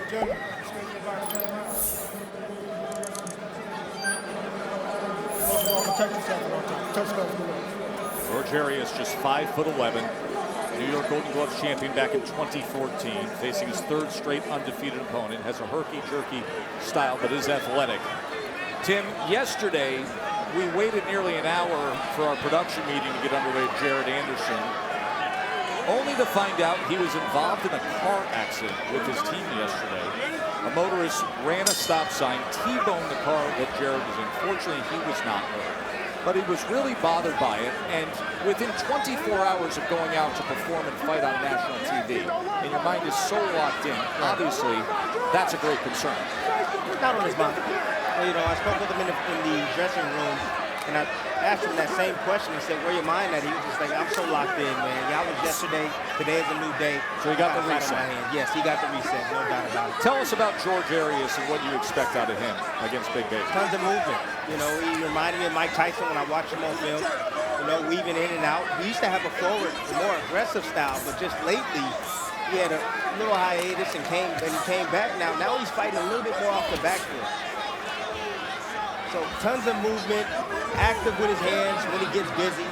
George Arias, just 5'11", New York Golden Gloves champion back in 2014, facing his third straight undefeated opponent. Has a herky-jerky style, but is athletic. Tim, yesterday we waited nearly an hour for our production meeting to get underway with Jared Anderson, only to find out he was involved in a car accident with his team yesterday. A motorist ran a stop sign, T-boned the car that Jared was in. Fortunately, he was not hurt, but he was really bothered by it. And within 24 hours of going out to perform and fight on national TV, and your mind is so locked in, obviously, that's a great concern. Not on his mind. You know, I spoke with him in the dressing room, and I asked him that same question. He said, where your mind at? He was just like, I'm so locked in, man. Yeah, I was yesterday. Today is a new day. So he got the reset. Yes, he got the reset. No doubt about it. Tell us about George Arias and what you expect out of him against Big Baby. Tons of movement. You know, he reminded me of Mike Tyson when I watched him on film. You know, weaving in and out. He used to have a forward, more aggressive style, but just lately, he had a little hiatus and he came back now. Now he's fighting a little bit more off the back foot. So tons of movement, active with his hands when he gets busy.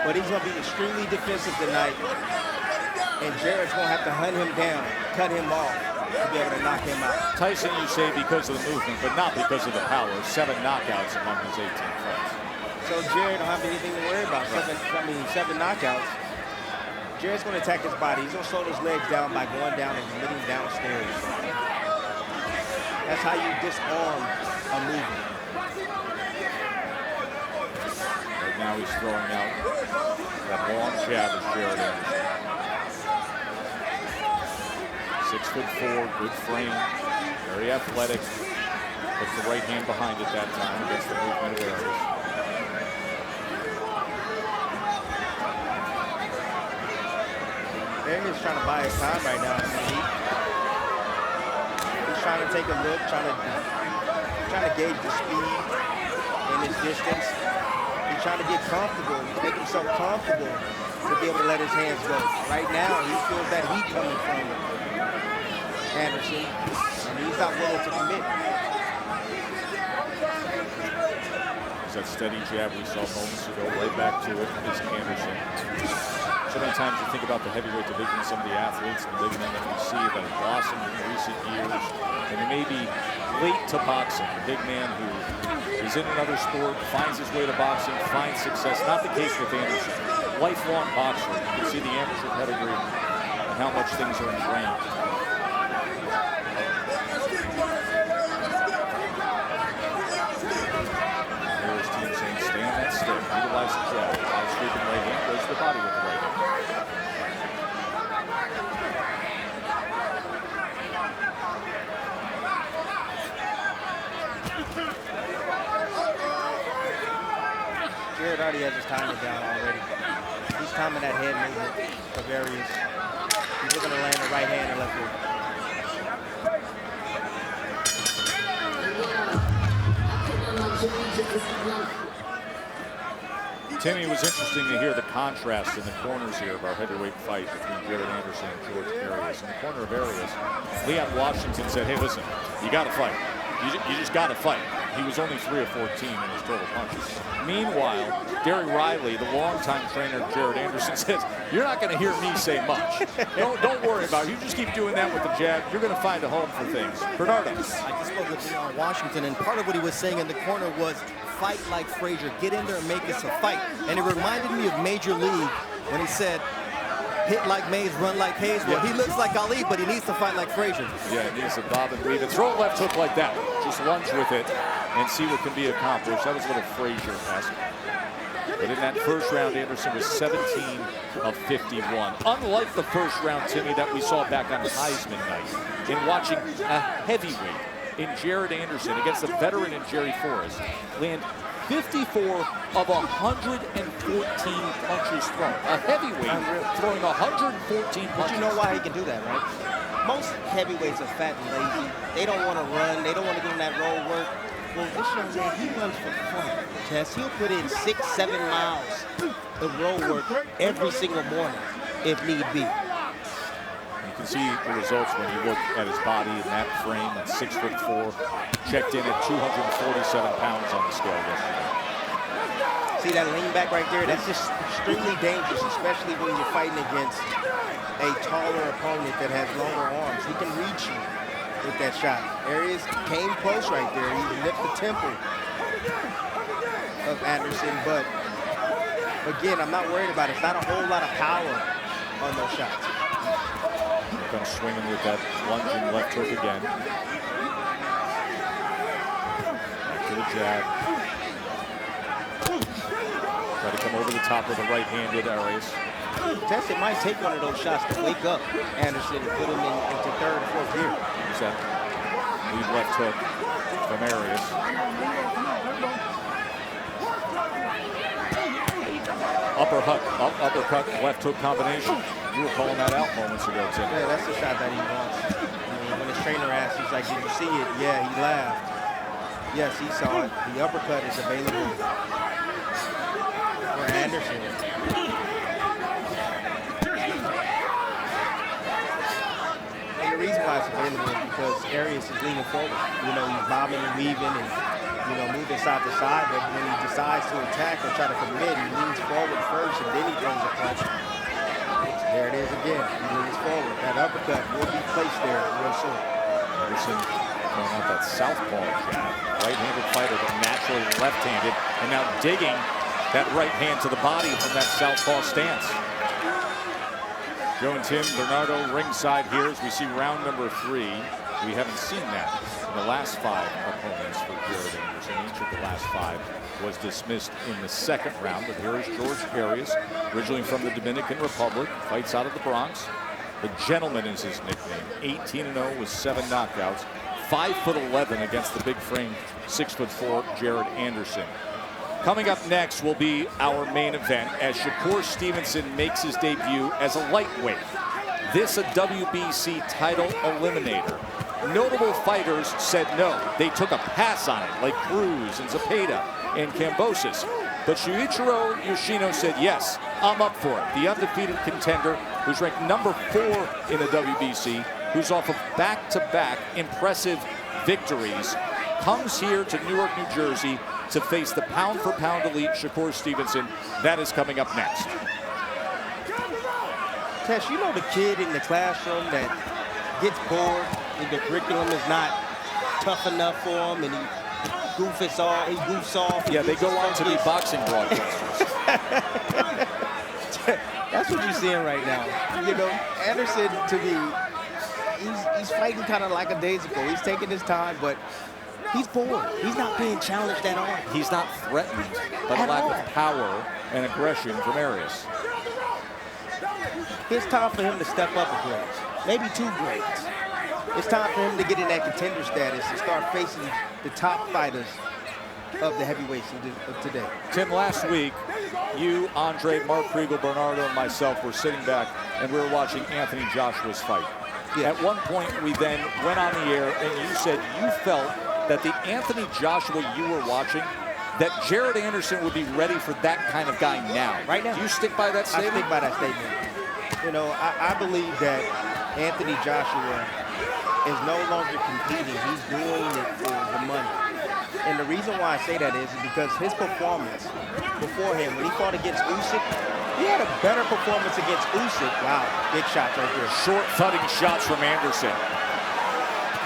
But he's going to be extremely defensive tonight. And Jared's going to have to hunt him down, cut him off to be able to knock him out. Tyson, you say because of the movement, but not because of the power. 7 knockouts among his 18 fights. So Jared don't have anything to worry about. 7 knockouts. Jared's going to attack his body. He's going to slow his legs down by going down and committing downstairs. That's how you disarm a movement. Right now he's throwing out that long jab of Jared Anderson. 6'4", good frame, very athletic. Puts the right hand behind it that time against the movement of Arias. Arias trying to buy his time right now. He's trying to take a look, trying to gauge the speed and his distance. He's trying to get comfortable, make himself comfortable to be able to let his hands go. Right now, he feels that heat coming from Anderson, and he's not willing to commit. It's that steady jab we saw moments ago, right back to it, is Anderson. So many times you think about the heavyweight division, some of the athletes and the big men that we see that have blossomed in recent years, and they may be late to boxing. A big man who is in another sport, finds his way to boxing, finds success. Not the case with Anderson. Lifelong boxer. You can see the amateur pedigree and how much things are ingrained. There's team saying, stay on that stick, utilize the jab. High sweeping right hand, goes to the body with the right hand. Jared already has his timing down already. He's timing that head movement of Arias. He's looking to land the right hand and left hook. Timmy, it was interesting to hear the contrast in the corners here of our heavyweight fight between Jared Anderson and George Arias. In the corner of Arias, Leon Washington said, hey, listen, you got to fight. You just got to fight. He was only 3 of 14 in his total punches. Meanwhile, Derry Riley, the longtime trainer of Jared Anderson, says, you're not going to hear me say much. Don't worry about it. You just keep doing that with the jab. You're going to find a home for things. Bernardo. I just spoke with Leon Washington, and part of what he was saying in the corner was fight like Frazier. Get in there and make this a fight. And it reminded me of Major League when he said, hit like Mays, run like Hayes. Well, he looks like Ali, but he needs to fight like Frazier. Yeah, he needs to bob and weave. And throw a left hook like that. Just lunge with it and see what can be accomplished. That was a little Frazier-esque. But in that first round, Anderson was 17 of 51. Unlike the first round, Timmy, that we saw back on Heisman night, in watching a heavyweight in Jared Anderson against the veteran in Jerry Forrest land 54 of 114 punches thrown. A heavyweight throwing 114 punches. But you know why he can do that, right? Most heavyweights are fat and lazy. They don't want to run. They don't want to get in that road work. Well, this young man, he runs for fun. Tess, he'll put in 6-7 miles of road work every single morning, if need be. You can see the results when you look at his body in that frame at 6'4", checked in at 247 pounds on the scale yesterday. See that lean back right there? That's just extremely dangerous, especially when you're fighting against a taller opponent that has longer arms. He can reach you with that shot. Arias came close right there. He nipped the temple of Anderson, but again, I'm not worried about it. It's not a whole lot of power on those shots. Going to swing him with that lunging left hook again. To the jab. Try to come over the top with the right-handed Arias. It might take one of those shots to wake up Anderson and put him into third or fourth gear. Use that lead left hook from Arias. Uppercut, left hook combination. You were calling that out moments ago, Tim. Yeah, that's the shot that he wants. I mean, when his trainer asked, he's like, did you see it? Yeah, he laughed. Yes, he saw it. The uppercut is available for Anderson. And the reason why it's available is because Arias is leaning forward. You know, he's bobbing and weaving and, you know, moving side to side, but when he decides to attack or try to commit, he leans forward first and then he throws a punch. There it is again. He leans forward. That uppercut will be placed there real soon. Anderson throwing out that southpaw jab. Right-handed fighter, but naturally left-handed, and now digging that right hand to the body from that southpaw stance. Joe and Tim, Bernardo ringside here as we see round number 3. We haven't seen that in the last 5 opponents for Jared Anderson. Each of the last 5 was dismissed in the second round. But here is George Arias, originally from the Dominican Republic, fights out of the Bronx. The Gentleman is his nickname. 18-0 with 7 knockouts. 5'11" against the big frame 6'4" Jared Anderson. Coming up next will be our main event as Shakur Stevenson makes his debut as a lightweight. This a WBC title eliminator. Notable fighters said no. They took a pass on it, like Cruz and Zepeda and Kambosos. But Shuichiro Yoshino said, yes, I'm up for it. The undefeated contender, who's ranked number 4 in the WBC, who's off of back-to-back impressive victories, comes here to Newark, New Jersey to face the pound-for-pound elite Shakur Stevenson. That is coming up next. Tess, you know the kid in the classroom that gets bored and the curriculum is not tough enough for him and he goofs off. Yeah, they go on to be boxing broadcasters. That's what you're seeing right now. You know, Anderson, to me, he's fighting kind of like a daisical. He's taking his time, but he's bored. He's not being challenged at all. He's not threatened by the lack of power and aggression from Arias. It's time for him to step up a grade, maybe 2 grades. It's time for him to get in that contender status and start facing the top fighters of the heavyweights of today. Tim, last week, you, Andre, Mark Kriegel, Bernardo, and myself were sitting back and we were watching Anthony Joshua's fight. Yeah. At one point, we then went on the air and you said you felt that the Anthony Joshua you were watching, that Jared Anderson would be ready for that kind of guy now. Right now. Do you stick by that statement? I stick by that statement. You know, I believe that Anthony Joshua is no longer competing. He's doing it for the money. And the reason why I say that is because his performance before him, when he fought against Usyk, he had a better performance against Usyk. Wow, big shots right there. Short thudding shots from Anderson.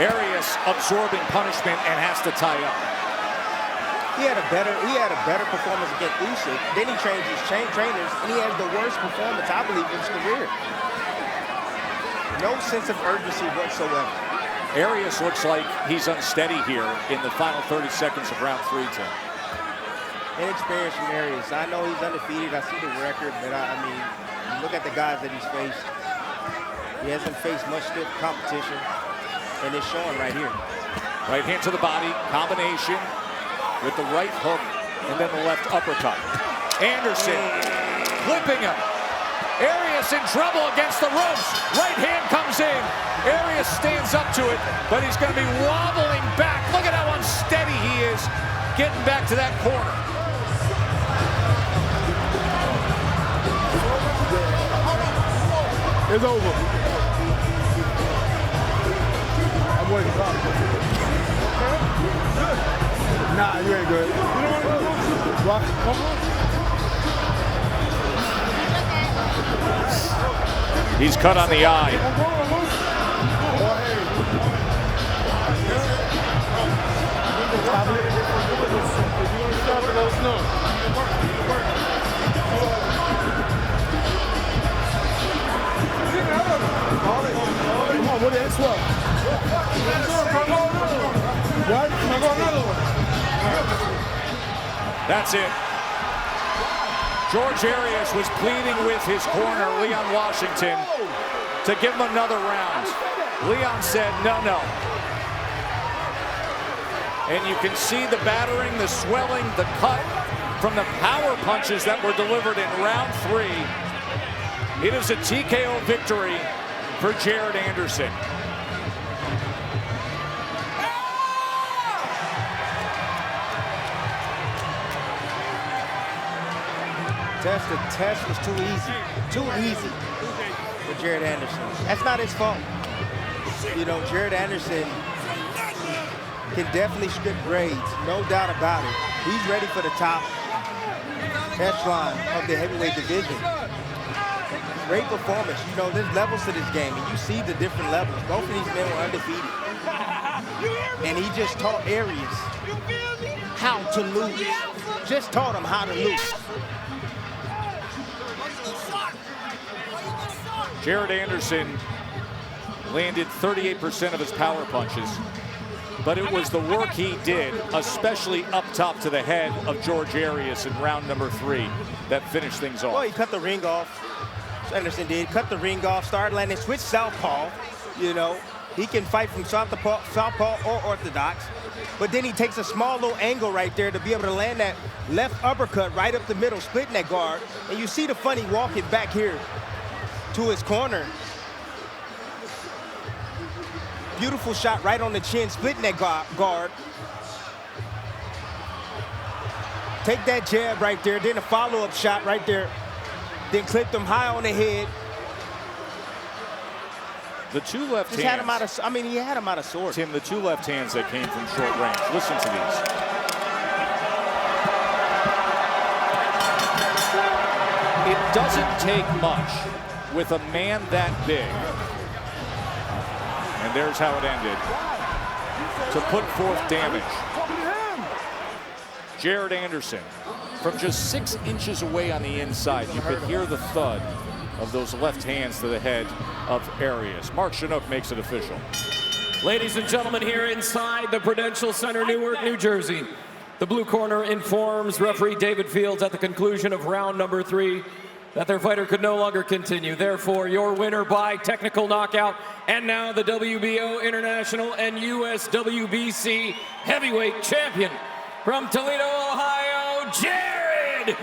Arias absorbing punishment and has to tie up. He had a better performance against Usyk. Then he changed his trainers, and he has the worst performance, I believe, in his career. No sense of urgency whatsoever. Arias looks like he's unsteady here in the final 30 seconds of round 3, Tim. Inexperience from Arias. I know he's undefeated. I see the record, but I mean, you look at the guys that he's faced. He hasn't faced much stiff competition, and it's showing right here. Right hand to the body, combination with the right hook, and then the left uppercut. Anderson clipping him. Arias in trouble against the ropes. Right hand comes in. Arias stands up to it, but he's going to be wobbling back. Look at how unsteady he is getting back to that corner. It's over. Nah, you ain't good. What? He's cut on the eye. Come on, what is what? What? That's it. George Arias was pleading with his corner, Leon Washington, to give him another round. Leon said, no, no. And you can see the battering, the swelling, the cut from the power punches that were delivered in round 3. It is a TKO victory for Jared Anderson. The test was too easy for Jared Anderson. That's not his fault. You know, Jared Anderson can definitely strip grades, no doubt about it. He's ready for the top echelon of the heavyweight division. Great performance. You know, there's levels to this game, and you see the different levels. Both of these men were undefeated. And he just taught Arias how to lose. Just taught him how to lose. Jared Anderson landed 38% of his power punches, but it was the work he did, especially up top to the head of George Arias in round number 3, that finished things off. Well, he cut the ring off. Anderson did. Cut the ring off, started landing, switch southpaw. You know, he can fight from southpaw or orthodox, but then he takes a small little angle right there to be able to land that left uppercut right up the middle, splitting that guard. And you see the funny walking back here to his corner. Beautiful shot right on the chin, splitting that guard. Take that jab right there, then a follow-up shot right there. Then clipped him high on the head. The two left hands. He had him out of sorts. Tim, the two left hands that came from short range. Listen to these. It doesn't take much with a man that big, and there's how it ended, to put forth damage. Jared Anderson, from just 6 inches away on the inside, you could hear the thud of those left hands to the head of Arias. Mark Chinook makes it official. Ladies and gentlemen, here inside the Prudential Center, Newark, New Jersey, the blue corner informs referee David Fields at the conclusion of round number 3 that their fighter could no longer continue. Therefore, your winner by technical knockout, and now the WBO International and USWBC heavyweight champion from Toledo, Ohio, Jared